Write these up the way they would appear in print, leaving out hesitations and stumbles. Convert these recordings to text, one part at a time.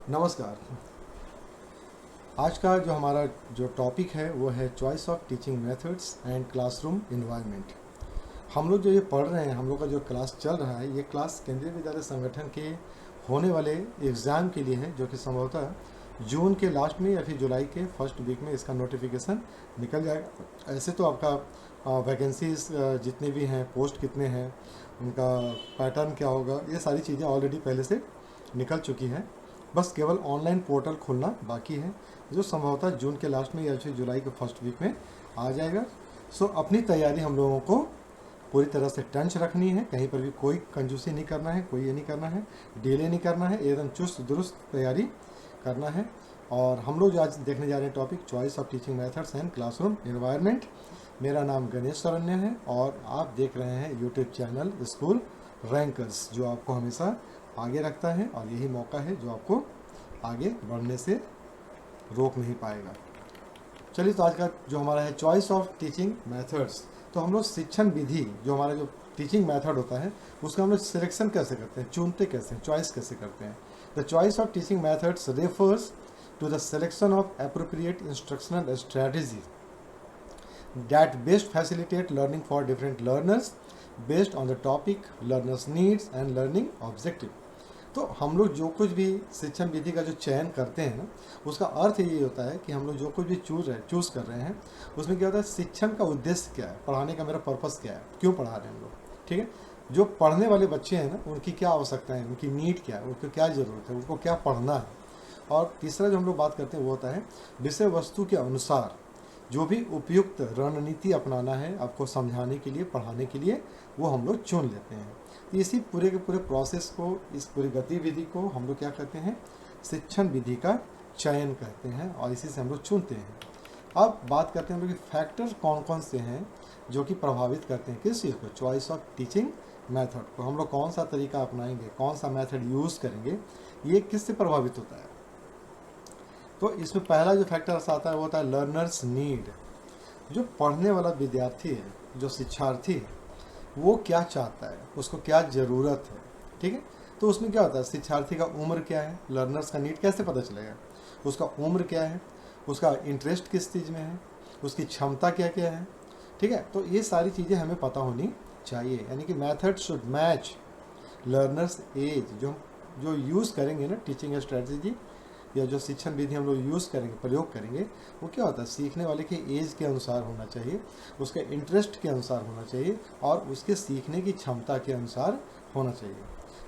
नमस्कार। आज का जो हमारा जो टॉपिक है वो है choice of teaching methods and classroom environment. हम लोग जो ये पढ़ रहे हैं, हम लोग का जो क्लास चल रहा है, ये क्लास केंद्रीय विद्यालय संगठन के होने वाले एग्ज़ाम के लिए है, जो कि संभवतः जून के लास्ट में या फिर जुलाई के फर्स्ट वीक में इसका नोटिफिकेशन निकल जाएगा। ऐसे तो आपका वैकेंसीज जितने भी हैं, पोस्ट कितने हैं, उनका पैटर्न क्या होगा, ये सारी चीज़ें ऑलरेडी पहले से निकल चुकी हैं। बस केवल ऑनलाइन पोर्टल खोलना बाकी है, जो संभवतः जून के लास्ट में या फिर जुलाई के फर्स्ट वीक में आ जाएगा। सो अपनी तैयारी हम लोगों को पूरी तरह से टंच रखनी है, कहीं पर भी कोई कंजूसी नहीं करना है, कोई ये नहीं करना है, डिले नहीं करना है, एकदम चुस्त दुरुस्त तैयारी करना है। और हम लोग जो आज देखने जा रहे हैं topic choice of teaching methods and classroom environment. मेरा नाम गणेश शरण्य है और आप देख रहे हैं यूट्यूब चैनल स्कूल रैंकर्स, जो आपको हमेशा आगे रखता है और यही मौका है जो आपको आगे बढ़ने से रोक नहीं पाएगा। चलिए, तो आज का जो हमारा है चॉइस ऑफ टीचिंग मेथड्स, तो हम लोग शिक्षण विधि, जो हमारा जो टीचिंग मेथड होता है, उसका हम लोग सिलेक्शन कैसे करते हैं, चुनते कैसे हैं, चॉइस कैसे करते हैं। The choice of teaching methods refers to the selection of appropriate instructional strategy that best facilitate learning for different learners based on the topic, learners needs and learning objective। तो हम लोग जो कुछ भी शिक्षण विधि का जो चयन करते हैं ना, उसका अर्थ ये होता है कि हम लोग जो कुछ भी चूज़ कर रहे हैं, उसमें क्या होता है, शिक्षण का उद्देश्य क्या है, पढ़ाने का मेरा पर्पस क्या है, क्यों पढ़ा रहे हैं हम लोग। ठीक है, जो पढ़ने वाले बच्चे हैं ना, उनकी क्या आवश्यकता है, उनकी नीड क्या है, उनको क्या ज़रूरत है, उनको क्या पढ़ना है। और तीसरा जो हम लोग बात करते हैं वो होता है विषय वस्तु के अनुसार जो भी उपयुक्त रणनीति अपनाना है आपको समझाने के लिए, पढ़ाने के लिए, वो हम लोग चुन लेते हैं। इसी पूरे के पूरे प्रोसेस को, इस पूरी गतिविधि को हम लोग क्या कहते हैं, शिक्षण विधि का चयन कहते हैं, और इसी से हम लोग चुनते हैं। अब बात करते हैं हम लोग कि फैक्टर कौन कौन से हैं जो कि प्रभावित करते हैं किस चीज़ को, चॉइस ऑफ टीचिंग मेथड को। हम लोग कौन सा तरीका अपनाएंगे, कौन सा मेथड यूज़ करेंगे, ये किससे प्रभावित होता है। तो इसमें पहला जो फैक्टर आता है वो होता है लर्नर्स नीड। जो पढ़ने वाला विद्यार्थी है, जो शिक्षार्थी है, वो क्या चाहता है, उसको क्या ज़रूरत है। ठीक है, तो उसमें क्या होता है, शिक्षार्थी का उम्र क्या है, लर्नर्स का नीड कैसे पता चलेगा, उसका उम्र क्या है, उसका इंटरेस्ट किस चीज़ में है, उसकी क्षमता क्या क्या है। ठीक है, तो ये सारी चीज़ें हमें पता होनी चाहिए, यानी कि method should match learners age. जो यूज़ करेंगे ना टीचिंग स्ट्रेटजी या जो शिक्षण विधि हम लोग यूज़ करेंगे, प्रयोग करेंगे, वो क्या होता है, सीखने वाले के एज के अनुसार होना चाहिए, उसके इंटरेस्ट के अनुसार होना चाहिए और उसके सीखने की क्षमता के अनुसार होना चाहिए।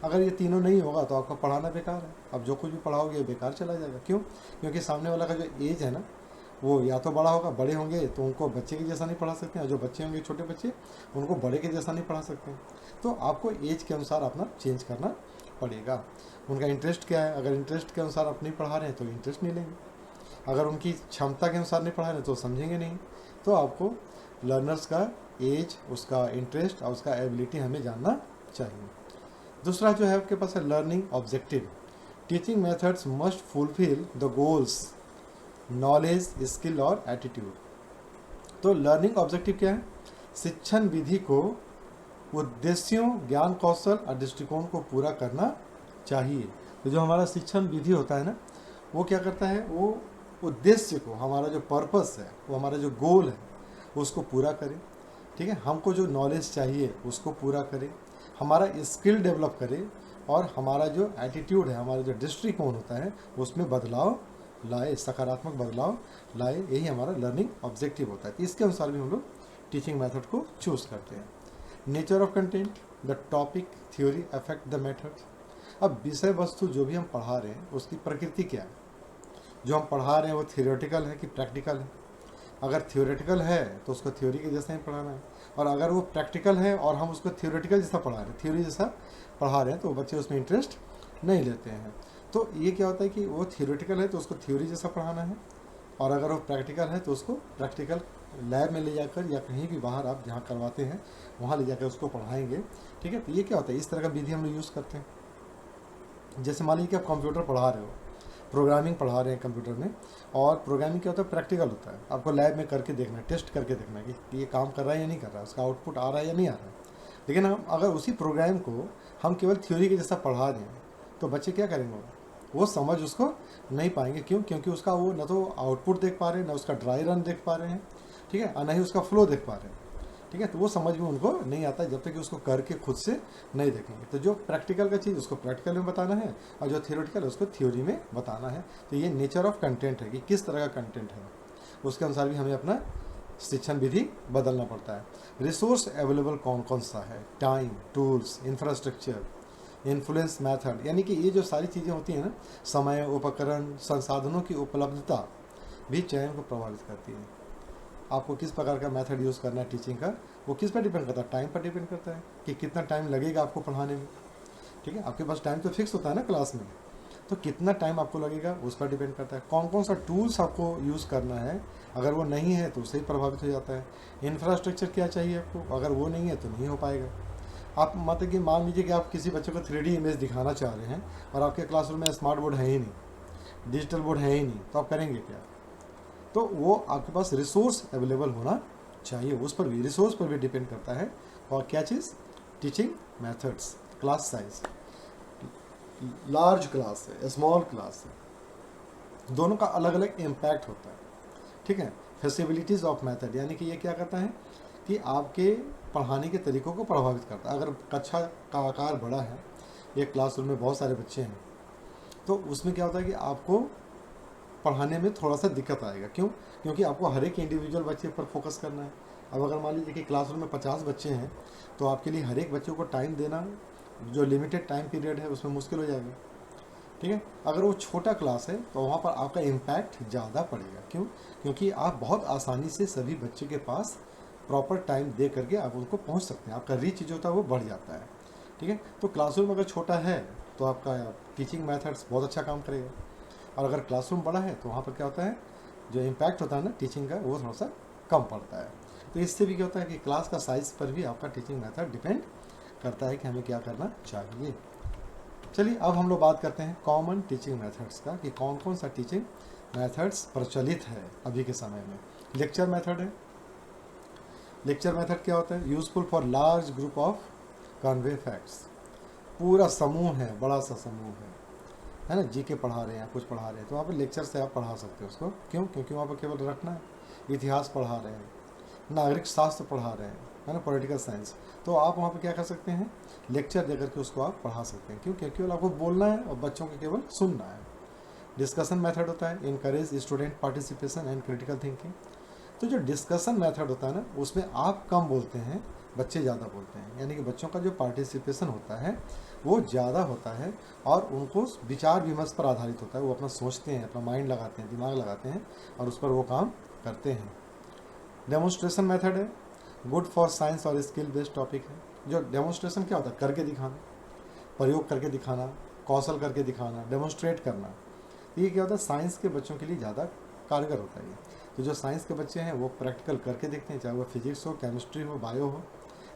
अगर ये तीनों नहीं होगा तो आपका पढ़ाना बेकार है। अब जो कुछ भी पढ़ाओगे ये बेकार चला जाएगा। क्यों? क्योंकि सामने वाला का जो एज है ना, वो या तो बड़ा होगा, बड़े होंगे तो उनको बच्चे के जैसा नहीं पढ़ा सकते हैं, और जो बच्चे होंगे छोटे बच्चे, उनको बड़े के जैसा नहीं पढ़ा सकते हैं। तो आपको एज के अनुसार अपना चेंज करना पड़ेगा। उनका इंटरेस्ट क्या है, अगर इंटरेस्ट के अनुसार आप नहीं पढ़ा रहे हैं तो इंटरेस्ट नहीं लेंगे, अगर उनकी क्षमता के अनुसार नहीं पढ़ा रहे हैं तो समझेंगे नहीं। तो आपको लर्नर्स का एज, उसका इंटरेस्ट और उसका एबिलिटी हमें जानना चाहिए। दूसरा जो है आपके पास है learning objective. Teaching methods must fulfil the goals, knowledge, skill और एटीट्यूड। तो लर्निंग ऑब्जेक्टिव क्या है, शिक्षण विधि को उद्देश्यों, ज्ञान कौशल और दृष्टिकोण को पूरा करना चाहिए। तो जो हमारा शिक्षण विधि होता है ना, वो क्या करता है, वो उद्देश्य को, हमारा जो पर्पस है, वो हमारा जो गोल है, उसको पूरा करे। ठीक है, हमको जो नॉलेज चाहिए उसको पूरा करे, हमारा स्किल डेवलप करे, और हमारा जो एटीट्यूड है, हमारा जो दृष्टिकोण होता है, उसमें बदलाव लाए, सकारात्मक बदलाव लाए। यही हमारा लर्निंग ऑब्जेक्टिव होता है। इसके अनुसार भी हम लोग टीचिंग मेथड को चूज़ करते हैं। Nature of content, the topic, theory affect the method. अब विषय वस्तु जो भी हम पढ़ा रहे हैं उसकी प्रकृति क्या है, जो हम पढ़ा रहे हैं वो थियोरेटिकल है कि प्रैक्टिकल है। अगर थियोरेटिकल है तो उसको थ्योरी के जैसा ही पढ़ाना है, और अगर वो प्रैक्टिकल है और हम उसको थियोरेटिकल जैसा पढ़ा रहे हैं, थ्योरी जैसा पढ़ा रहे हैं, तो बच्चे उसमें इंटरेस्ट नहीं लेते हैं। तो ये क्या होता है कि वो थियोरेटिकल है तो उसको थ्योरी जैसा पढ़ाना है, और अगर वो प्रैक्टिकल है तो उसको प्रैक्टिकल लैब में ले जाकर या कहीं भी बाहर आप जहाँ करवाते हैं वहाँ ले जाकर उसको पढ़ाएंगे। ठीक है, तो ये क्या होता है, इस तरह का विधि हम लोग यूज़ करते हैं। जैसे मान लीजिए कि आप कंप्यूटर पढ़ा रहे हो, प्रोग्रामिंग पढ़ा रहे हैं कंप्यूटर में, और प्रोग्रामिंग क्या होता है, प्रैक्टिकल होता है, आपको लैब में करके देखना है, टेस्ट करके देखना है कि ये काम कर रहा है या नहीं कर रहा है, उसका आउटपुट आ रहा है या नहीं आ रहा है। लेकिन हम अगर उसी प्रोग्राम को हम केवल थ्योरी के जैसा पढ़ा दें तो बच्चे क्या करेंगे, वो समझ उसको नहीं पाएंगे। क्यों? क्योंकि उसका वो न तो आउटपुट देख पा रहे हैं, ना उसका ड्राई रन देख पा रहे हैं, ठीक है, और ना ही उसका फ्लो देख पा रहे हैं, ठीक है। तो वो समझ में उनको नहीं आता जब तक कि उसको करके खुद से नहीं देखेंगे। तो जो प्रैक्टिकल का चीज़ उसको प्रैक्टिकल में बताना है, और जो थियोरेटिकल है उसको थ्योरी में बताना है। तो ये नेचर ऑफ कंटेंट है कि किस तरह का कंटेंट है, उसके अनुसार भी हमें अपना शिक्षण विधि बदलना पड़ता है। रिसोर्स अवेलेबल कौन कौन सा है, time, tools, infrastructure, influence method, यानी कि ये जो सारी चीज़ें होती हैं ना, समय, उपकरण, संसाधनों की उपलब्धता भी चयन को प्रभावित करती है। आपको किस प्रकार का मेथड यूज़ करना है टीचिंग का, वो किस पर डिपेंड करता है, टाइम पर डिपेंड करता है कि कितना टाइम लगेगा आपको पढ़ाने में, ठीक है। आपके पास टाइम तो फिक्स होता है ना क्लास में, तो कितना टाइम आपको लगेगा उस पर डिपेंड करता है। कौन कौन सा टूल्स आपको यूज़ करना है, अगर वो नहीं है तो उससे ही प्रभावित हो जाता है। इंफ्रास्ट्रक्चर क्या चाहिए आपको, अगर वो नहीं है तो नहीं हो पाएगा। आप मतलब कि मान लीजिए कि आप किसी बच्चे को 3D इमेज दिखाना चाह रहे हैं और आपके क्लासरूम में स्मार्ट बोर्ड है ही नहीं, डिजिटल बोर्ड है ही नहीं, तो आप करेंगे क्या? तो वो आपके पास रिसोर्स अवेलेबल होना चाहिए, उस पर भी, रिसोर्स पर भी डिपेंड करता है। और क्या चीज़, teaching methods, class size, large class है, स्मॉल क्लास है, दोनों का अलग अलग इम्पैक्ट होता है, ठीक है। फैसिलिटीज़ ऑफ मेथड, यानी कि ये क्या करता है कि आपके पढ़ाने के तरीक़ों को प्रभावित करता है। अगर कक्षा का आकार बड़ा है, एक क्लासरूम में बहुत सारे बच्चे हैं, तो उसमें क्या होता है कि आपको पढ़ाने में थोड़ा सा दिक्कत आएगा। क्यों? क्योंकि आपको हर एक इंडिविजुअल बच्चे पर फोकस करना है। अब अगर मान लीजिए कि क्लासरूम में 50 बच्चे हैं, तो आपके लिए हर एक बच्चे को टाइम देना, जो लिमिटेड टाइम पीरियड है, उसमें मुश्किल हो जाएगा, ठीक है। अगर वो छोटा क्लास है तो वहाँ पर आपका इम्पैक्ट ज़्यादा पड़ेगा। क्यों? क्योंकि आप बहुत आसानी से सभी बच्चे के पास प्रॉपर टाइम दे करके आप उनको पहुँच सकते हैं, आपका रीच जो होता है वो बढ़ जाता है, ठीक है। तो क्लासरूम अगर छोटा है तो आपका टीचिंग मेथड्स बहुत अच्छा काम करेगा, और अगर क्लासरूम बड़ा है तो वहाँ पर क्या होता है, जो इम्पैक्ट होता है ना टीचिंग का, वो थोड़ा सा कम पड़ता है। तो इससे भी क्या होता है कि क्लास का साइज़ पर भी आपका टीचिंग मेथड डिपेंड करता है कि हमें क्या करना चाहिए। चलिए अब हम लोग बात करते हैं कॉमन टीचिंग मेथड्स का, कि कौन कौन सा टीचिंग मेथड्स प्रचलित है अभी के समय में। लेक्चर मेथड है। लेक्चर मेथड क्या होता है, useful for large group of convey facts. पूरा समूह है, बड़ा सा समूह है ना, जीके पढ़ा रहे हैं, कुछ पढ़ा रहे हैं, तो वहाँ पर लेक्चर से आप पढ़ा सकते हो उसको। क्यों? क्योंकि वहाँ पर केवल रखना है, इतिहास पढ़ा रहे हैं, नागरिक शास्त्र पढ़ा रहे हैं, है ना, पॉलिटिकल साइंस, तो आप वहाँ पर क्या कर सकते हैं, लेक्चर दे करके उसको आप पढ़ा सकते हैं। क्यों? क्योंकि केवल आपको बोलना है और बच्चों को केवल सुनना है। डिस्कशन मेथड होता है, encourage student participation and critical thinking. तो जो डिस्कशन मेथड होता है ना, उसमें आप कम बोलते हैं, बच्चे ज़्यादा बोलते हैं, यानी कि बच्चों का जो पार्टिसिपेशन होता है वो ज़्यादा होता है, और उनको विचार विमर्श पर आधारित होता है। वो अपना सोचते हैं, अपना माइंड लगाते हैं, दिमाग लगाते हैं, और उस पर वो काम करते हैं। डेमोन्स्ट्रेशन मेथड है, गुड फॉर साइंस और स्किल बेस्ड टॉपिक है। जो डेमोन्स्ट्रेशन क्या होता है, करके दिखाना, प्रयोग करके दिखाना, कौशल करके दिखाना, डेमोन्स्ट्रेट करना। ये क्या होता है, साइंस के बच्चों के लिए ज़्यादा कारगर होता है ये। तो जो साइंस के बच्चे हैं वो प्रैक्टिकल करके देखते हैं, चाहे वो फिजिक्स हो, केमिस्ट्री हो, बायो हो,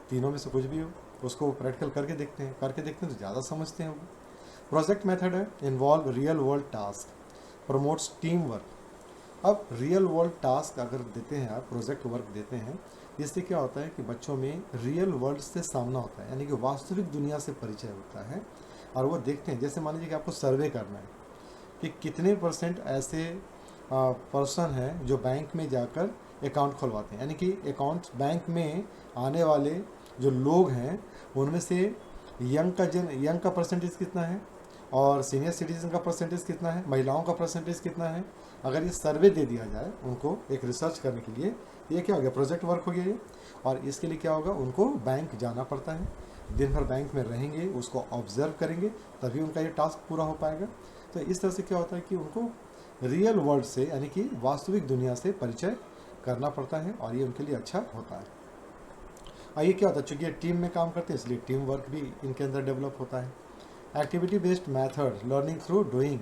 तीनों में से कुछ भी हो, उसको वो प्रैक्टिकल करके देखते हैं तो ज़्यादा समझते हैं वो। प्रोजेक्ट मेथड है, involve real world task, promotes team work. अब रियल वर्ल्ड टास्क अगर देते हैं आप, प्रोजेक्ट वर्क देते हैं, इससे क्या होता है कि बच्चों में रियल वर्ल्ड से सामना होता है, यानी कि वास्तविक दुनिया से परिचय होता है, और वो देखते हैं। जैसे मान लीजिए कि आपको सर्वे करना है कि कितने % ऐसे पर्सन हैं जो बैंक में जाकर अकाउंट खुलवाते हैं, यानी कि अकाउंट बैंक में आने वाले जो लोग हैं उनमें से यंग का परसेंटेज कितना है, और सीनियर सिटीजन का परसेंटेज कितना है, महिलाओं का परसेंटेज कितना है। अगर ये सर्वे दे दिया जाए उनको एक रिसर्च करने के लिए, ये क्या हो गया, प्रोजेक्ट वर्क हो गया ये। और इसके लिए क्या होगा, उनको बैंक जाना पड़ता है, दिन भर बैंक में रहेंगे, उसको ऑब्जर्व करेंगे, तभी उनका ये टास्क पूरा हो पाएगा। तो इस तरह से क्या होता है कि उनको रियल वर्ल्ड से, यानी कि वास्तविक दुनिया से परिचय करना पड़ता है, और ये उनके लिए अच्छा होता है। और ये क्या होता है, चूँकि ये टीम में काम करते हैं इसलिए टीम वर्क भी इनके अंदर डेवलप होता है। Activity based method, learning through doing.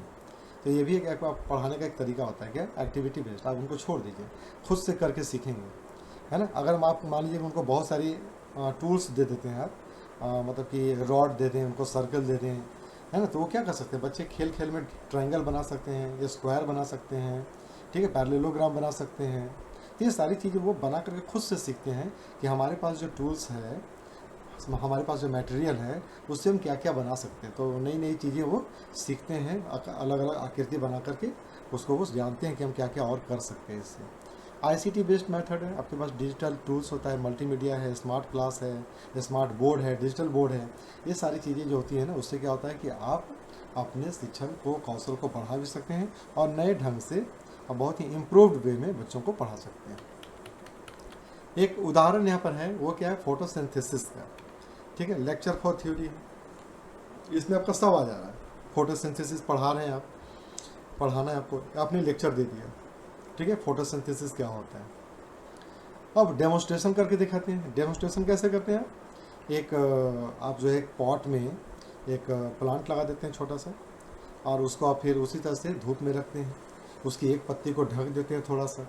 तो ये भी एक पढ़ाने का एक तरीका होता है, क्या, एक्टिविटी बेस्ड। आप उनको छोड़ दीजिए, खुद से करके सीखेंगे, है ना। अगर आप मान लीजिए उनको बहुत सारी टूल्स दे देते हैं आप, मतलब कि रॉड दे दें उनको, सर्कल दे दें, है ना, तो वो क्या कर सकते हैं, बच्चे खेल खेल में ट्रायंगल बना सकते हैं, या स्क्वायर बना सकते हैं, ठीक है, पैरेललोग्राम बना सकते हैं। तो ये सारी चीज़ें वो बना करके खुद से सीखते हैं कि हमारे पास जो टूल्स है हमारे पास जो मटेरियल है उससे हम क्या क्या बना सकते हैं। तो नई नई चीज़ें वो सीखते हैं, अलग अलग आकृति बना करके उसको वो जानते हैं कि हम क्या क्या और कर सकते हैं इससे। आईसीटी बेस्ड मेथड है, आपके पास डिजिटल टूल्स होता है, मल्टीमीडिया है, स्मार्ट क्लास है, स्मार्ट बोर्ड है, डिजिटल बोर्ड है। ये सारी चीज़ें जो होती हैं ना, उससे क्या होता है कि आप अपने शिक्षण को, कौशल को बढ़ा भी सकते हैं और नए ढंग से और बहुत ही इम्प्रूव्ड वे में बच्चों को पढ़ा सकते हैं। एक उदाहरण यहाँ पर है, वो क्या है, फोटोसिंथेसिस का। ठीक है, लेक्चर फॉर थ्योरी है, इसमें आपका सब आ जा रहा है। फोटोसिंथेसिस पढ़ा रहे हैं आप, पढ़ाना है आपको, आपने लेक्चर दे दिया। ठीक है, फोटोसिंथेसिस क्या होता है। अब डेमोन्स्ट्रेशन करके दिखाते हैं। डेमोन्स्ट्रेशन कैसे करते हैं, एक आप जो है एक पॉट में एक प्लांट लगा देते हैं छोटा सा, और उसको आप फिर उसी तरह से धूप में रखते हैं, उसकी एक पत्ती को ढक देते हैं थोड़ा सा,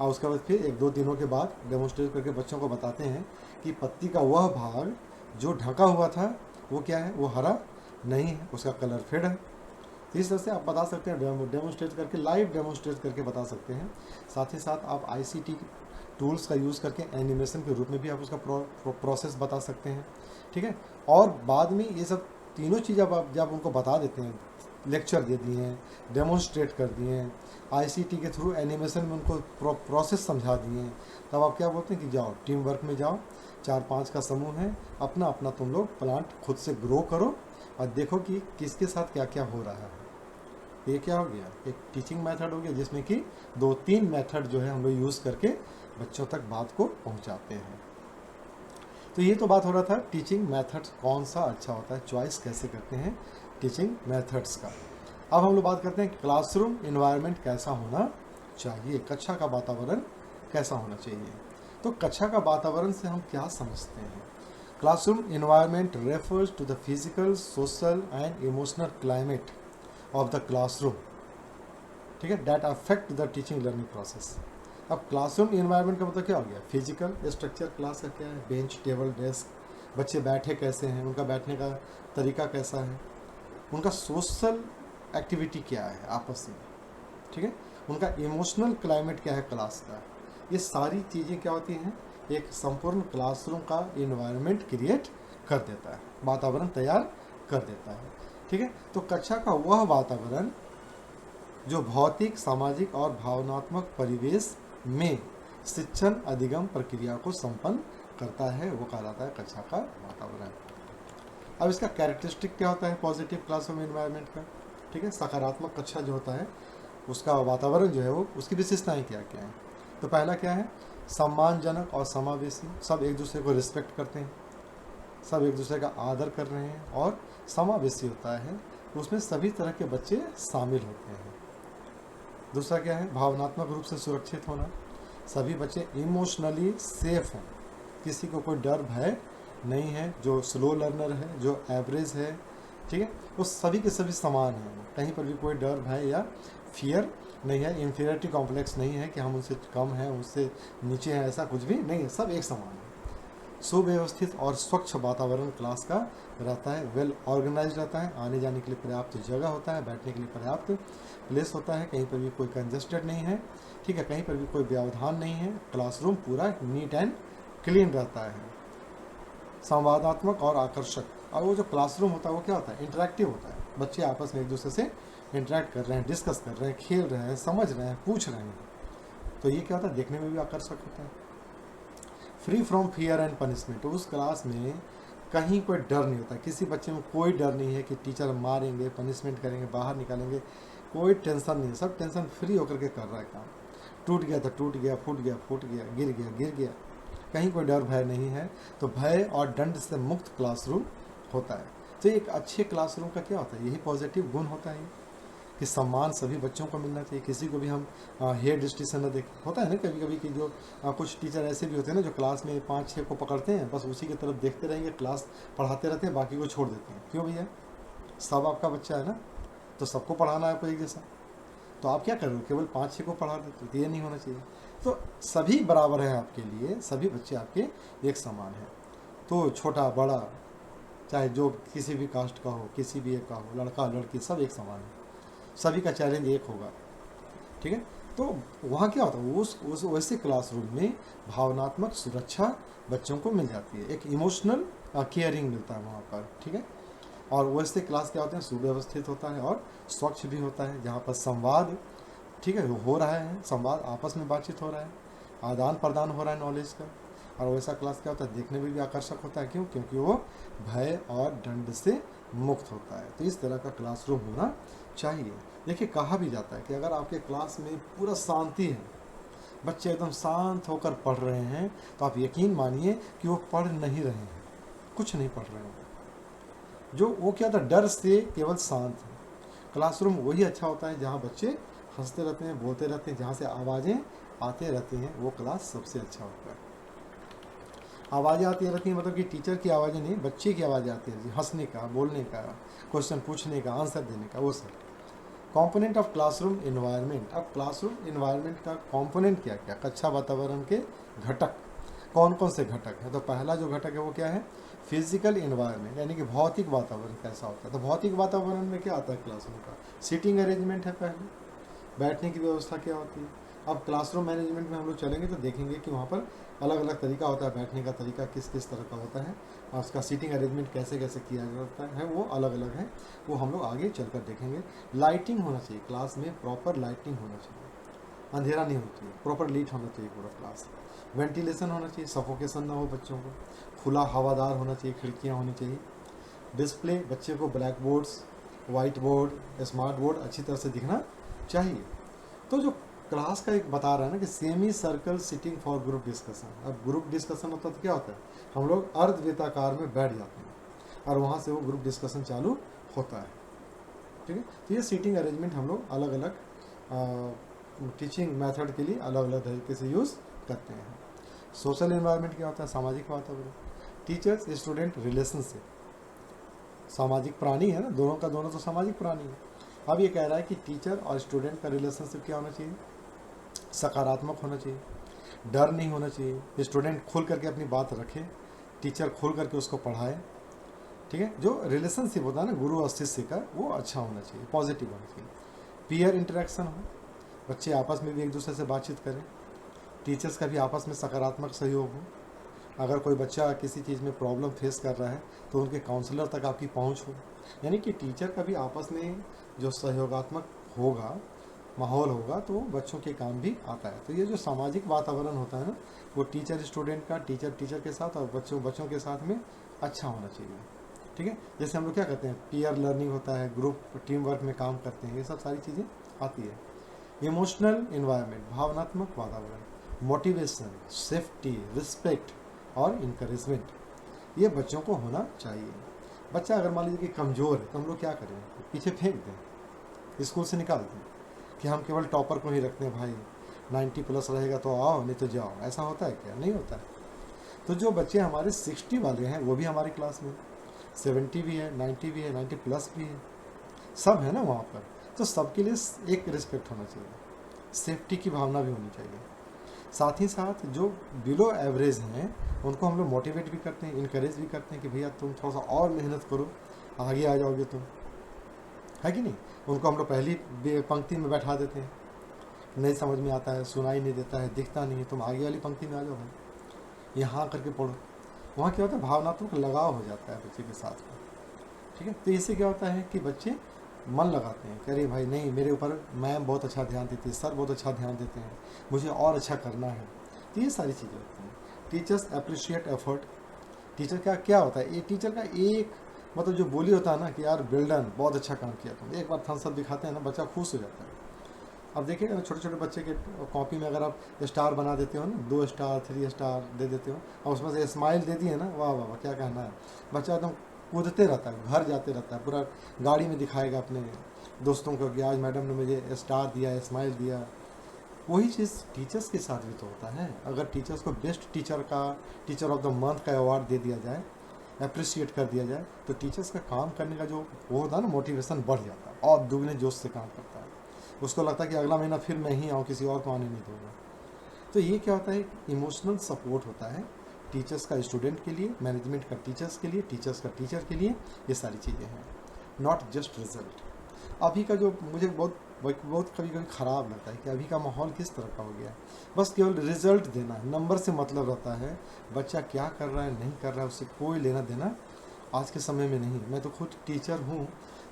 और उसके बाद फिर 1-2 दिनों के बाद डेमोन्स्ट्रेट करके बच्चों को बताते हैं कि पत्ती का वह भाग जो ढका हुआ था वो क्या है, वो हरा नहीं है, उसका कलर फेड है। तो इस तरह से आप बता सकते हैं, डेमोन्स्ट्रेट करके, लाइव डेमोन्स्ट्रेट करके बता सकते हैं। साथ ही साथ आप आईसीटी टूल्स का यूज़ करके एनिमेशन के रूप में भी आप उसका प्रोसेस बता सकते हैं। ठीक है, और बाद में ये सब तीनों चीज़ आप जब उनको बता देते हैं, लेक्चर दे दिए हैं, डेमोन्स्ट्रेट कर दिए हैं, आईसीटी के थ्रू एनिमेशन में उनको प्रोसेस समझा दिए हैं, तब आप क्या बोलते हैं कि जाओ टीम वर्क में जाओ, 4-5 का समूह है, अपना अपना तुम लोग प्लांट खुद से ग्रो करो और देखो कि किसके साथ क्या क्या हो रहा है। ये क्या हो गया, एक टीचिंग मेथड हो गया, जिसमें कि 2-3 मेथड जो है हम लोग यूज़ करके बच्चों तक बात को पहुंचाते हैं। तो ये तो बात हो रहा था टीचिंग मेथड्स कौन सा अच्छा होता है, चॉइस कैसे करते हैं टीचिंग मेथड्स का। अब हम लोग बात करते हैं क्लासरूम इन्वायरमेंट कैसा होना चाहिए, कक्षा का वातावरण कैसा होना चाहिए। तो कक्षा का वातावरण से हम क्या समझते हैं। Classroom environment refers to the physical, social and emotional climate of the classroom. ठीक है, that affect the teaching learning process. अब क्लासरूम इन्वायरमेंट का मतलब क्या हो गया, फिजिकल स्ट्रक्चर क्लास का क्या है, बेंच, टेबल, डेस्क, बच्चे बैठे कैसे हैं, उनका बैठने का तरीका कैसा है, उनका सोशल एक्टिविटी क्या है आपस में, ठीक है, उनका इमोशनल क्लाइमेट क्या है क्लास का। ये सारी चीज़ें क्या होती हैं, एक संपूर्ण क्लासरूम का इन्वायरमेंट क्रिएट कर देता है, वातावरण तैयार कर देता है। ठीक है, तो कक्षा का वह वातावरण जो भौतिक, सामाजिक और भावनात्मक परिवेश में शिक्षण अधिगम प्रक्रिया को संपन्न करता है, वो कहलाता है कक्षा का वातावरण। अब इसका कैरेक्टरिस्टिक क्या होता है पॉजिटिव क्लासरूम एनवायरनमेंट का। ठीक है, सकारात्मक कक्षा जो होता है उसका वातावरण जो है वो, उसकी विशेषताएं क्या क्या हैं। तो पहला क्या है, सम्मानजनक और समावेशी, सब एक दूसरे को रिस्पेक्ट करते हैं, सब एक दूसरे का आदर कर रहे हैं, और समावेशी होता है उसमें सभी तरह के बच्चे शामिल होते हैं। दूसरा क्या है, भावनात्मक रूप से सुरक्षित होना, सभी बच्चे इमोशनली सेफ हों, किसी को कोई डर भय नहीं है, जो स्लो लर्नर है, जो एवरेज है, ठीक है, वो सभी के सभी समान हैं, कहीं पर भी कोई डर भय या फियर नहीं है, इन्फीरियरिटी कॉम्प्लेक्स नहीं है कि हम उनसे कम हैं, उनसे नीचे हैं, ऐसा कुछ भी नहीं है, सब एक समान है। सुव्यवस्थित और स्वच्छ वातावरण क्लास का रहता है, वेल ऑर्गेनाइज रहता है, आने जाने के लिए पर्याप्त जगह होता है, बैठने के लिए पर्याप्त प्लेस होता है, कहीं पर भी कोई कंजस्टेड नहीं है, ठीक है, कहीं पर भी कोई व्यवधान नहीं है, क्लासरूम पूरा नीट एंड क्लीन रहता है, संवादात्मक और आकर्षक। और वो जो क्लासरूम होता है वो क्या होता है, इंटरेक्टिव होता है, बच्चे आपस में एक दूसरे से इंटरेक्ट कर रहे हैं, डिस्कस कर रहे हैं, खेल रहे हैं, समझ रहे हैं, पूछ रहे हैं, तो ये क्या होता है, देखने में भी आकर्षक होता है। Free from fear and punishment, उस क्लास में कहीं कोई डर नहीं होता, किसी बच्चे में कोई डर नहीं है कि टीचर मारेंगे, पनिशमेंट करेंगे, बाहर निकालेंगे, कोई टेंशन नहीं है, सब टेंशन फ्री होकर के कर रहा है काम। टूट गया तो टूट गया, फूट गया फूट गया, गिर गया गिर गया, कहीं कोई डर भय नहीं है। तो भय और दंड से मुक्त क्लासरूम होता है। तो एक अच्छे क्लासरूम का क्या होता है, यही पॉजिटिव गुण होता है कि सम्मान सभी बच्चों को मिलना चाहिए, किसी को भी हम हेयर डिस्टिंक्शन न देखें। होता है ना कभी कभी कि जो कुछ टीचर ऐसे भी होते हैं ना, जो क्लास में 5-6 को पकड़ते हैं, बस उसी की तरफ देखते रहेंगे, क्लास पढ़ाते रहते हैं, बाकी को छोड़ देते हैं। क्यों भैया, सब आपका बच्चा है ना, तो सबको पढ़ाना है आपको एक जैसा, तो आप क्या कर रहे हो, केवल 5-6 को पढ़ा देते हो, तो ये नहीं होना चाहिए। तो सभी बराबर हैं आपके लिए, सभी बच्चे आपके एक समान हैं। तो छोटा बड़ा, चाहे जो किसी भी कास्ट का हो, किसी भी एक का हो, लड़का लड़की, सब एक समान है, सभी का चैलेंज एक होगा। ठीक है, तो वहाँ क्या होता है, उस वैसे क्लासरूम में भावनात्मक सुरक्षा बच्चों को मिल जाती है, एक इमोशनल केयरिंग मिलता है वहाँ पर, ठीक है। और वैसे क्लास क्या होते हैं, सुव्यवस्थित होता है और स्वच्छ भी होता है, जहाँ पर संवाद, ठीक है, हो रहा है, संवाद आपस में बातचीत हो रहा है, आदान प्रदान हो रहा है नॉलेज का। और वैसा क्लास क्या होता है, देखने में भी आकर्षक होता है। क्यों? क्योंकि वो भय और दंड से मुक्त होता है। तो इस तरह का क्लासरूम होना चाहिए। देखिए, कहा भी जाता है कि अगर आपके क्लास में पूरा शांति है, बच्चे एकदम शांत होकर पढ़ रहे हैं, तो आप यकीन मानिए कि वो पढ़ नहीं रहे हैं, कुछ नहीं पढ़ रहे हैं। जो वो क्या था, डर से केवल शांत है। क्लासरूम वही अच्छा होता है जहाँ बच्चे हंसते रहते हैं, बोलते रहते हैं, जहाँ से आवाज़ें आते रहती हैं, वो क्लास सबसे अच्छा होता है। आवाज़ें आती रहती हैं मतलब कि टीचर की आवाज़ें नहीं, बच्चे की आवाज़ें आती रहती हैं, हंसने का, बोलने का, क्वेश्चन पूछने का, आंसर देने का, वो सब। Component of classroom environment. अब क्लासरूम इन्वायरमेंट का कंपोनेंट क्या क्या, कक्षा वातावरण के घटक कौन कौन से घटक हैं। तो पहला जो घटक है वो क्या है, फिजिकल इन्वायरमेंट, यानी कि भौतिक वातावरण कैसा होता है। तो भौतिक वातावरण में क्या आता है क्लासरूम का, सीटिंग अरेंजमेंट है, पहले बैठने की व्यवस्था क्या होती है। अब क्लासरूम मैनेजमेंट में हम लोग चलेंगे तो देखेंगे कि वहाँ पर अलग अलग तरीका होता है, बैठने का तरीका किस किस तरह का होता है, और उसका सीटिंग अरेंजमेंट कैसे कैसे किया जाता है, वो अलग अलग है, वो हम लोग आगे चलकर देखेंगे। लाइटिंग होना चाहिए क्लास में, प्रॉपर लाइटिंग होना चाहिए, अंधेरा नहीं होना चाहिए, प्रॉपर लाइट होना चाहिए पूरा क्लास। वेंटिलेशन होना चाहिए, सफोकेशन ना हो बच्चों को, खुला हवादार होना चाहिए, खिड़कियाँ होनी चाहिए। डिस्प्ले, बच्चे को black boards, white board, smart board अच्छी तरह से दिखना चाहिए। तो जो क्लास का एक बता रहा है ना कि semi circle sitting for group discussion. अब ग्रुप डिस्कशन होता है तो क्या होता है, हम लोग अर्धवृत्ताकार में बैठ जाते हैं और वहाँ से वो ग्रुप डिस्कशन चालू होता है, ठीक है। तो ये सीटिंग अरेंजमेंट हम लोग अलग अलग टीचिंग मेथड के लिए अलग अलग तरीके से यूज़ करते हैं। सोशल एनवायरनमेंट क्या होता है, सामाजिक वातावरण। टीचर्स स्टूडेंट रिलेशनशिप, सामाजिक प्राणी है ना, दोनों का दोनों तो सामाजिक प्राणी है। अब ये कह रहा है कि टीचर और स्टूडेंट का रिलेशनशिप क्या होना चाहिए, सकारात्मक होना चाहिए, डर नहीं होना चाहिए, स्टूडेंट खुल करके अपनी बात रखे, टीचर खुल करके उसको पढ़ाए, ठीक है। जो रिलेशनशिप होता है ना गुरु और शिष्य का, वो अच्छा होना चाहिए, पॉजिटिव होना चाहिए। पीयर इंटरेक्शन हो, बच्चे आपस में भी एक दूसरे से बातचीत करें, टीचर्स का भी आपस में सकारात्मक सहयोग हो। अगर कोई बच्चा किसी चीज़ में प्रॉब्लम फेस कर रहा है तो उनके काउंसलर तक आपकी पहुंच हो, यानी कि टीचर का भी आपस में जो सहयोगात्मक होगा, माहौल होगा, तो बच्चों के काम भी आता है। तो ये जो सामाजिक वातावरण होता है ना, वो टीचर स्टूडेंट का, टीचर टीचर के साथ और बच्चों के साथ में अच्छा होना चाहिए, ठीक है। जैसे हम लोग क्या करते हैं, पीयर लर्निंग होता है, ग्रुप टीम वर्क में काम करते हैं, ये सब सारी चीज़ें आती है। इमोशनल इन्वायरमेंट, भावनात्मक वातावरण, मोटिवेशन, सेफ्टी, रिस्पेक्ट और इंकरेजमेंट, ये बच्चों को होना चाहिए। बच्चा अगर मान लीजिए कि कमज़ोर है तो हम लोग क्या करें, पीछे फेंक दें, स्कूल से निकाल दें कि हम केवल टॉपर को ही रखते हैं, भाई 90 प्लस रहेगा तो आओ, नहीं तो जाओ। ऐसा होता है क्या? नहीं होता है। तो जो बच्चे हमारे 60 वाले हैं वो भी हमारी क्लास में, 70 भी है, 90 भी है, 90 प्लस भी है, सब है ना वहाँ पर। तो सबके लिए एक रिस्पेक्ट होना चाहिए, सेफ्टी की भावना भी होनी चाहिए। साथ ही साथ जो बिलो एवरेज हैं उनको हम लोग मोटिवेट भी करते हैं, इनकरेज भी करते हैं कि भैया तुम थोड़ा सा और मेहनत करो, आगे आ जाओगे तुम, है कि नहीं। उनको हम लोग पहली पंक्ति में बैठा देते हैं, नहीं समझ में आता है, सुनाई नहीं देता है, दिखता नहीं है, तुम आगे वाली पंक्ति में आ जाओ भाई, यहाँ करके पढ़ो। वहाँ क्या होता है, भावनात्मक लगाव हो जाता है बच्चे के साथ में, ठीक है। तो इससे क्या होता है कि बच्चे मन लगाते हैं कि अरे भाई नहीं, मेरे ऊपर मैम बहुत अच्छा ध्यान देती है, सर बहुत अच्छा ध्यान देते हैं, मुझे और अच्छा करना है। तो ये सारी चीज़ें होती हैं। Teachers appreciate effort. टीचर का क्या होता है, ये टीचर का एक मतलब जो बोली होता है ना कि यार बिल्डन बहुत अच्छा काम किया तुम, एक बार थम्स अप दिखाते हैं ना, बच्चा खुश हो जाता है। अब देखिएगा ना, छोटे छोटे बच्चे के कॉपी में अगर आप स्टार बना देते हो ना, 2 स्टार 3 स्टार दे देते हो और उसमें से स्माइल दे दिए ना, वाह वाह वाह, क्या कहना है। बच्चा एकदम कूदते रहता है, घर जाते रहता है, पूरा गाड़ी में दिखाएगा अपने दोस्तों को कि आज मैडम ने मुझे स्टार दिया, स्माइल दिया। वही चीज़ टीचर्स के साथ भी तो होता है। अगर टीचर्स को बेस्ट टीचर का, टीचर ऑफ द मंथ का अवार्ड दे दिया जाए, अप्रिशिएट कर दिया जाए, तो टीचर्स का काम करने का जो वो होता है ना, मोटिवेशन बढ़ जाता है और दुगने जोश से काम करता है। उसको लगता है कि अगला महीना फिर मैं ही आऊँ, किसी और को आने नहीं दूँगा। तो ये क्या होता है, इमोशनल सपोर्ट होता है टीचर्स का स्टूडेंट के लिए, मैनेजमेंट का टीचर्स के लिए, टीचर्स का टीचर के लिए। ये सारी चीज़ें हैं, नॉट जस्ट रिजल्ट। अभी का जो मुझे बहुत बहुत कभी कभी ख़राब लगता है कि अभी का माहौल किस तरह का हो गया है। बस केवल रिजल्ट देना है, नंबर से मतलब रहता है, बच्चा क्या कर रहा है नहीं कर रहा है उससे कोई लेना देना आज के समय में नहीं। मैं तो खुद टीचर हूँ,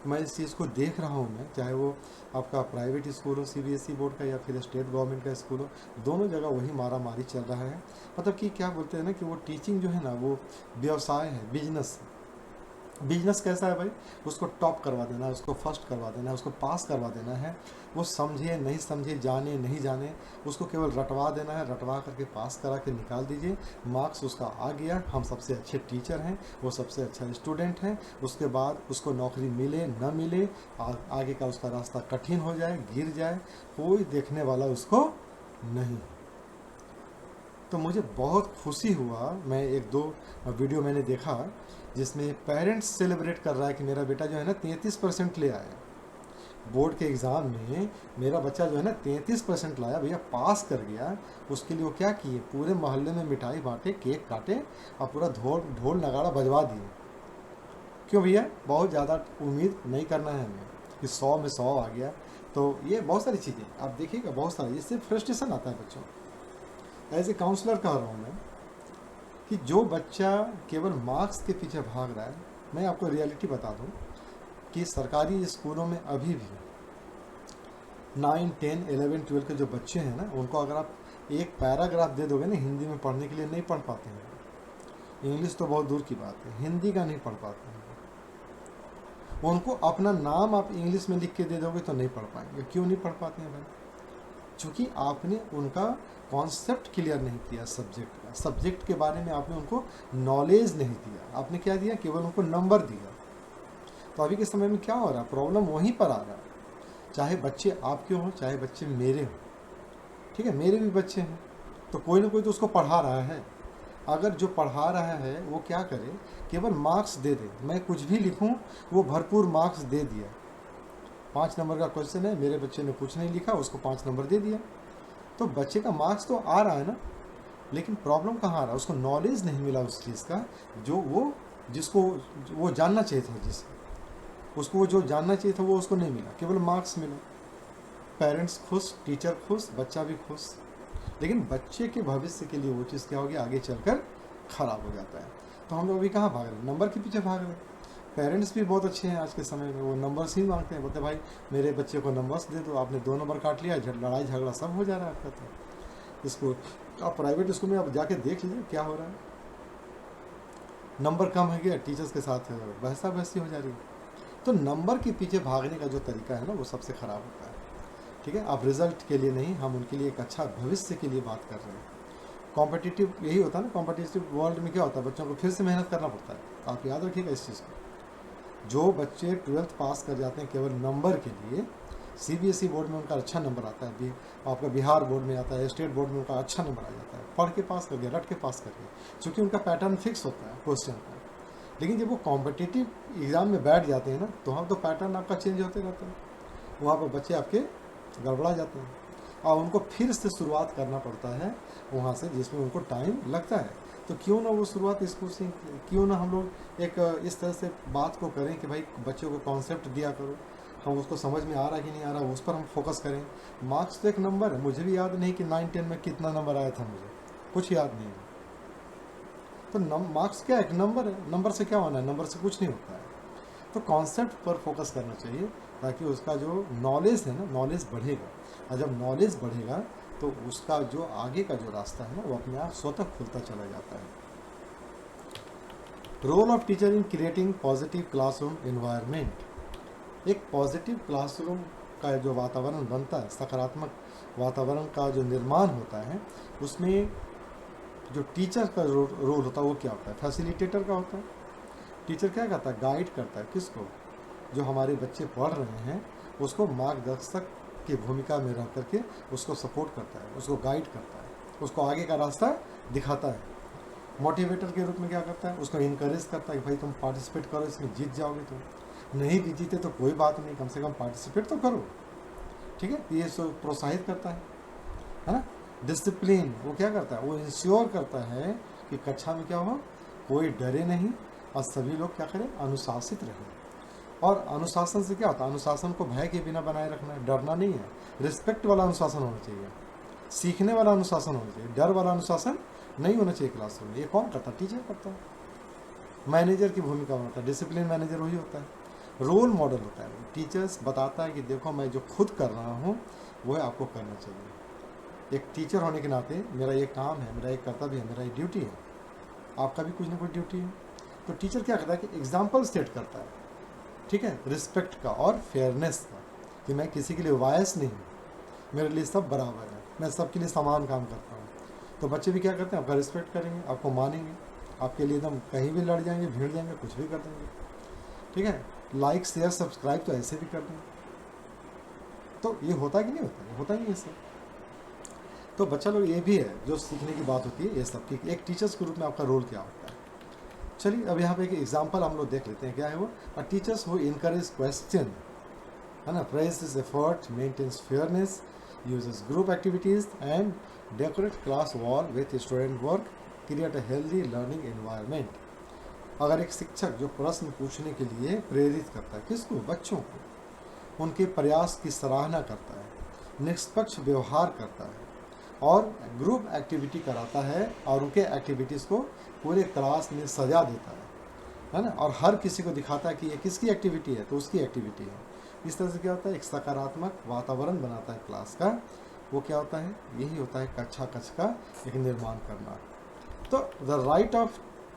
मैं इस चीज़ को देख रहा हूँ। मैं चाहे वो आपका प्राइवेट स्कूल हो सीबीएसई बोर्ड का या फिर स्टेट गवर्नमेंट का स्कूल हो, दोनों जगह वही मारा मारी चल रहा है। मतलब कि क्या बोलते हैं ना कि वो टीचिंग जो है ना वो व्यवसाय है, बिजनेस है। बिजनेस कैसा है भाई, उसको टॉप करवा देना है, उसको फर्स्ट करवा देना है, उसको पास करवा देना है। वो समझे नहीं समझे, जाने नहीं जाने, उसको केवल रटवा देना है, रटवा करके पास करा के निकाल दीजिए। मार्क्स उसका आ गया, हम सबसे अच्छे टीचर हैं, वो सबसे अच्छा स्टूडेंट हैं। उसके बाद उसको नौकरी मिले न मिले, आगे का उसका रास्ता कठिन हो जाए, गिर जाए, कोई देखने वाला उसको नहीं। तो मुझे बहुत खुशी हुआ, मैं एक दो वीडियो मैंने देखा जिसमें पेरेंट्स सेलिब्रेट कर रहा है कि मेरा बेटा जो है ना 33% ले आया बोर्ड के एग्ज़ाम में, मेरा बच्चा जो है ना 33% लाया भैया, पास कर गया। उसके लिए वो क्या किए, पूरे मोहल्ले में मिठाई बांटे, केक काटे और पूरा ढोल नगाड़ा बजवा दिए। क्यों भैया, बहुत ज़्यादा उम्मीद नहीं करना है हमें कि 100 में 100 आ गया। तो ये बहुत सारी चीज़ें आप देखिएगा, बहुत सारी, इससे फ्रस्ट्रेशन आता है बच्चों। एज ए काउंसलर कह रहा हूँ मैं कि जो बच्चा केवल मार्क्स के पीछे भाग रहा है, मैं आपको रियलिटी बता दूं कि सरकारी स्कूलों में अभी भी 9, 10, 11, 12 के जो बच्चे हैं ना, उनको अगर आप एक पैराग्राफ दे दोगे ना हिंदी में पढ़ने के लिए, नहीं पढ़ पाते हैं। इंग्लिश तो बहुत दूर की बात है, हिंदी का नहीं पढ़ पाते हैं। उनको अपना नाम आप इंग्लिश में लिख के दे दोगे तो नहीं पढ़ पाएंगे। क्यों नहीं पढ़ पाते हैं भाई? चूँकि आपने उनका कॉन्सेप्ट क्लियर नहीं किया सब्जेक्ट का, सब्जेक्ट के बारे में आपने उनको नॉलेज नहीं दिया। आपने क्या दिया, केवल उनको नंबर दिया। तो अभी के समय में क्या हो रहा है, प्रॉब्लम वहीं पर आ रहा है। चाहे बच्चे आपके हों, चाहे बच्चे मेरे हों, ठीक है, मेरे भी बच्चे हैं, तो कोई ना कोई तो उसको पढ़ा रहा है। अगर जो पढ़ा रहा है वो क्या करे, केवल मार्क्स दे दे, मैं कुछ भी लिखूं वो भरपूर मार्क्स दे दिया। 5 नंबर का क्वेश्चन है, मेरे बच्चे ने कुछ नहीं लिखा, उसको 5 नंबर दे दिया। तो बच्चे का मार्क्स तो आ रहा है ना, लेकिन प्रॉब्लम कहाँ आ रहा है, उसको नॉलेज नहीं मिला उस चीज़ का जो वो जिसको वो जानना चाहिए था, उसको वो जो जानना चाहिए था वो उसको नहीं मिला, केवल मार्क्स मिला। पेरेंट्स खुश, टीचर खुश, बच्चा भी खुश, लेकिन बच्चे के भविष्य के लिए वो चीज़ क्या होगी, आगे चलकर खराब हो जाता है। तो हम लोग अभी कहाँ भाग रहे हैं, नंबर के पीछे भाग रहे हैं। पेरेंट्स भी बहुत अच्छे हैं आज के समय में, वो नंबर्स ही मांगते हैं, बोलते भाई मेरे बच्चे को नंबर्स दे दो, आपने 2 नंबर काट लिया, लड़ाई झगड़ा सब हो जा रहा है आपका। तो इसको आप प्राइवेट स्कूल में आप जाके देख लीजिए क्या हो रहा है, नंबर कम है गया, टीचर्स के साथ बहसा बहसी हो जा रही है। तो नंबर के पीछे भागने का जो तरीका है ना, वो सबसे ख़राब होता है। ठीक है, आप रिजल्ट के लिए नहीं, हम उनके लिए एक अच्छा भविष्य के लिए बात कर रहे हैं। कॉम्पिटिटिव यही होता है ना, कॉम्पिटिटिव वर्ल्ड में क्या होता है, बच्चों को फिर से मेहनत करना पड़ता है। आप याद रखिएगा इस चीज़ को। जो बच्चे 12th पास कर जाते हैं केवल नंबर के लिए, सीबीएसई बोर्ड में उनका अच्छा नंबर आता है, आपका बिहार बोर्ड में आता है, स्टेट बोर्ड में उनका अच्छा नंबर आ जाता है, पढ़ के पास कर गया, रट के पास कर गया, चूँकि उनका पैटर्न फिक्स होता है क्वेश्चन का। लेकिन जब वो कॉम्पिटिटिव एग्ज़ाम में बैठ जाते हैं ना, तो वहाँ तो पैटर्न आपका चेंज होते रहता है, वहाँ पर बच्चे आपके गड़बड़ा जाते हैं और उनको फिर से शुरुआत करना पड़ता है वहाँ से, जिसमें उनको टाइम लगता है। तो क्यों ना वो शुरुआत स्कूल से, क्यों ना हम लोग एक इस तरह से बात को करें कि भाई बच्चों को कॉन्सेप्ट दिया करो, हम उसको समझ में आ रहा है कि नहीं आ रहा, उस पर हम फोकस करें। मार्क्स तो एक नंबर है, मुझे भी याद नहीं कि 9, 10 में कितना नंबर आया था, मुझे कुछ याद नहीं है। तो मार्क्स क्या, एक नंबर है, नंबर से क्या होना है, नंबर से कुछ नहीं होता है। तो कॉन्सेप्ट पर फोकस करना चाहिए ताकि उसका जो नॉलेज है ना, नॉलेज बढ़ेगा, और जब नॉलेज बढ़ेगा तो उसका जो आगे का जो रास्ता है ना, वो अपने आप स्वतः खुलता चला जाता है। Role of teacher in creating positive classroom environment. एक पॉजिटिव क्लासरूम का जो वातावरण बनता है, सकारात्मक वातावरण का जो निर्माण होता है, उसमें जो टीचर का रोल होता है वो क्या होता है, फैसिलिटेटर का होता है। टीचर क्या करता है, गाइड करता है, किसको, जो हमारे बच्चे पढ़ रहे हैं उसको मार्गदर्शक की भूमिका में रह करके उसको सपोर्ट करता है, उसको गाइड करता है, उसको आगे का रास्ता दिखाता है। मोटिवेटर के रूप में क्या करता है, उसको इनकरेज करता है कि भाई तुम पार्टिसिपेट करो, इसमें जीत जाओगे, तुम नहीं भी जीते तो कोई बात नहीं, कम से कम पार्टिसिपेट तो करो। ठीक है, ये प्रोत्साहित करता है ना। डिसिप्लिन वो क्या करता है, वो इंश्योर करता है कि कक्षा में क्या हो, कोई डरे नहीं और सभी लोग क्या करें, अनुशासित रहें। और अनुशासन से क्या होता है, अनुशासन को भय के बिना बनाए रखना है, डरना नहीं है, रिस्पेक्ट वाला अनुशासन होना चाहिए, सीखने वाला अनुशासन होना चाहिए, डर वाला अनुशासन नहीं होना चाहिए क्लासरूम में। ये कौन करता है? टीचर करता है। मैनेजर की भूमिका होता है, डिसिप्लिन मैनेजर वही होता है, रोल मॉडल होता है। टीचर्स बताता है कि देखो मैं जो खुद कर रहा हूँ वो है, आपको करना चाहिए। एक टीचर होने के नाते मेरा ये काम है, मेरा एक कर्तव्य है, मेरा एक ड्यूटी है, आपका भी कुछ ना कुछ ड्यूटी है। तो टीचर क्या करता है कि एग्जाम्पल सेट करता है, ठीक है, रिस्पेक्ट का और फेयरनेस का, कि मैं किसी के लिए वायस नहीं हूँ, मेरे लिए सब बराबर है, मैं सबके लिए समान काम करता हूँ। तो बच्चे भी क्या करते हैं, आपका रिस्पेक्ट करेंगे, आपको मानेंगे, आपके लिए एकदम कहीं भी लड़ जाएंगे, भीड़ जाएंगे, कुछ भी कर देंगे, ठीक है। लाइक शेयर सब्सक्राइब तो ऐसे भी कर देंगे। तो ये होता कि नहीं होता? होता ही नहीं इससे। तो बच्चा लोग ये भी है जो सीखने की बात होती है ये सब की, एक टीचर्स के रूप में आपका रोल क्या होता है। चलिए अब यहाँ पे एक एग्जांपल हम लोग देख लेते हैं, क्या है वो। A teachers who encourage question, है ना, praises effort, maintains fairness, uses group activities and decorate class wall with student work, create a healthy learning environment. अगर एक शिक्षक जो प्रश्न पूछने के लिए प्रेरित करता है, किसको? बच्चों को, उनके प्रयास की सराहना करता है, निष्पक्ष व्यवहार करता है और ग्रुप एक्टिविटी कराता है और उनके एक्टिविटीज़ को पूरे क्लास में सजा देता है ना, और हर किसी को दिखाता है कि ये किसकी एक्टिविटी है, तो उसकी एक्टिविटी है। इस तरह से क्या होता है, एक सकारात्मक वातावरण बनाता है क्लास का। वो क्या होता है, यही होता है कक्षा का एक निर्माण करना। तो the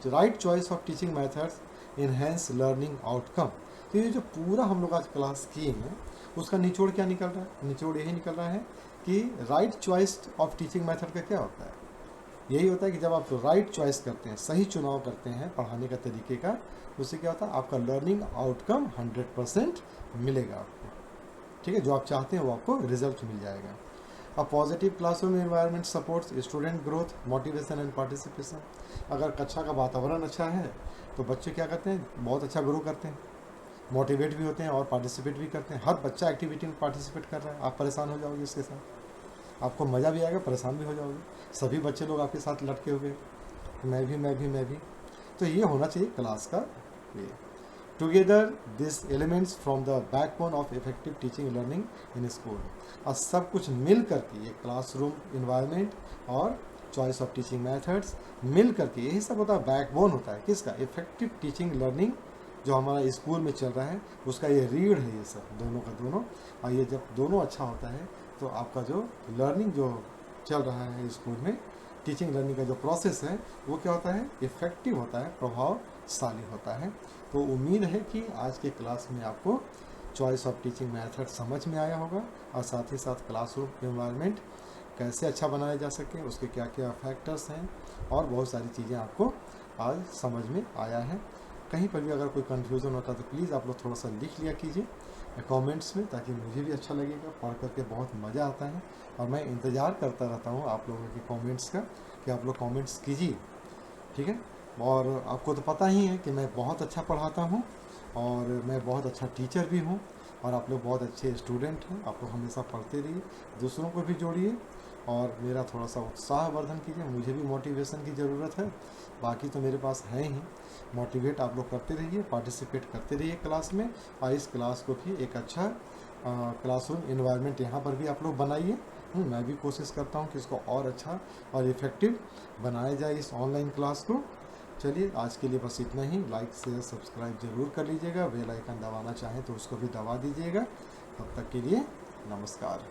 right choice of teaching methods enhance learning outcome. तो ये जो पूरा हम लोग आज क्लास किए हैं उसका निचोड़ क्या निकल रहा है? निचोड़ यही निकल रहा है कि right choice of teaching method का क्या होता है। यही होता है कि जब आप राइट चॉइस करते हैं, सही चुनाव करते हैं पढ़ाने का तरीके का, उससे क्या होता है, आपका लर्निंग आउटकम 100% मिलेगा आपको, ठीक है। जो आप चाहते हैं वो आपको रिजल्ट मिल जाएगा। A positive classroom environment supports student growth, motivation and participation. अगर कक्षा का वातावरण अच्छा है तो बच्चे क्या करते हैं, बहुत अच्छा ग्रो करते हैं, मोटिवेट भी होते हैं और पार्टिसिपेट भी करते हैं। हर बच्चा एक्टिविटी में पार्टिसिपेट कर रहा है, आप परेशान हो जाओगे इसके साथ, आपको मज़ा भी आएगा, परेशान भी हो जाओगे। सभी बच्चे लोग आपके साथ लटके हुए, मैं भी। तो ये होना चाहिए क्लास का ये। Together this elements from the backbone of effective teaching learning in school. और सब कुछ मिल करके ये क्लासरूम इन्वायरमेंट और चॉइस ऑफ टीचिंग मेथड्स मिल करके यही सब होता है, बैकबोन होता है किसका, इफेक्टिव टीचिंग लर्निंग जो हमारा स्कूल में चल रहा है उसका ये रीढ़ है, ये सब दोनों का दोनों। और ये जब दोनों अच्छा होता है तो आपका जो लर्निंग जो चल रहा है स्कूल में, टीचिंग लर्निंग का जो प्रोसेस है वो क्या होता है, इफेक्टिव होता है, प्रभावशाली होता है। तो उम्मीद है कि आज के क्लास में आपको चॉइस ऑफ टीचिंग मेथड समझ में आया होगा और साथ ही साथ क्लासरूम एनवायरनमेंट कैसे अच्छा बनाया जा सके, उसके क्या क्या फैक्टर्स हैं और बहुत सारी चीज़ें आपको आज समझ में आया है। कहीं पर भी अगर कोई कन्फ्यूज़न होता तो प्लीज़ आप लोग थोड़ा सा लिख लिया कीजिए कमेंट्स में, ताकि मुझे भी अच्छा लगेगा, पढ़ करके बहुत मज़ा आता है और मैं इंतज़ार करता रहता हूँ आप लोगों के कमेंट्स का कि आप लोग कमेंट्स कीजिए, ठीक है। और आपको तो पता ही है कि मैं बहुत अच्छा पढ़ाता हूँ और मैं बहुत अच्छा टीचर भी हूँ और आप लोग बहुत अच्छे स्टूडेंट हैं। आप लोग हमेशा पढ़ते रहिए, दूसरों को भी जोड़िए और मेरा थोड़ा सा उत्साहवर्धन कीजिए, मुझे भी मोटिवेशन की ज़रूरत है, बाकी तो मेरे पास है ही। मोटिवेट आप लोग करते रहिए, पार्टिसिपेट करते रहिए क्लास में और इस क्लास को भी एक अच्छा क्लासरूम इन्वायरमेंट यहाँ पर भी आप लोग बनाइए। मैं भी कोशिश करता हूँ कि इसको और अच्छा और इफ़ेक्टिव बनाया जाए इस ऑनलाइन क्लास को। चलिए आज के लिए बस इतना ही। लाइक शेयर सब्सक्राइब जरूर कर लीजिएगा, बेल आइकन दबाना चाहें तो उसको भी दबा दीजिएगा। तब तक के लिए नमस्कार।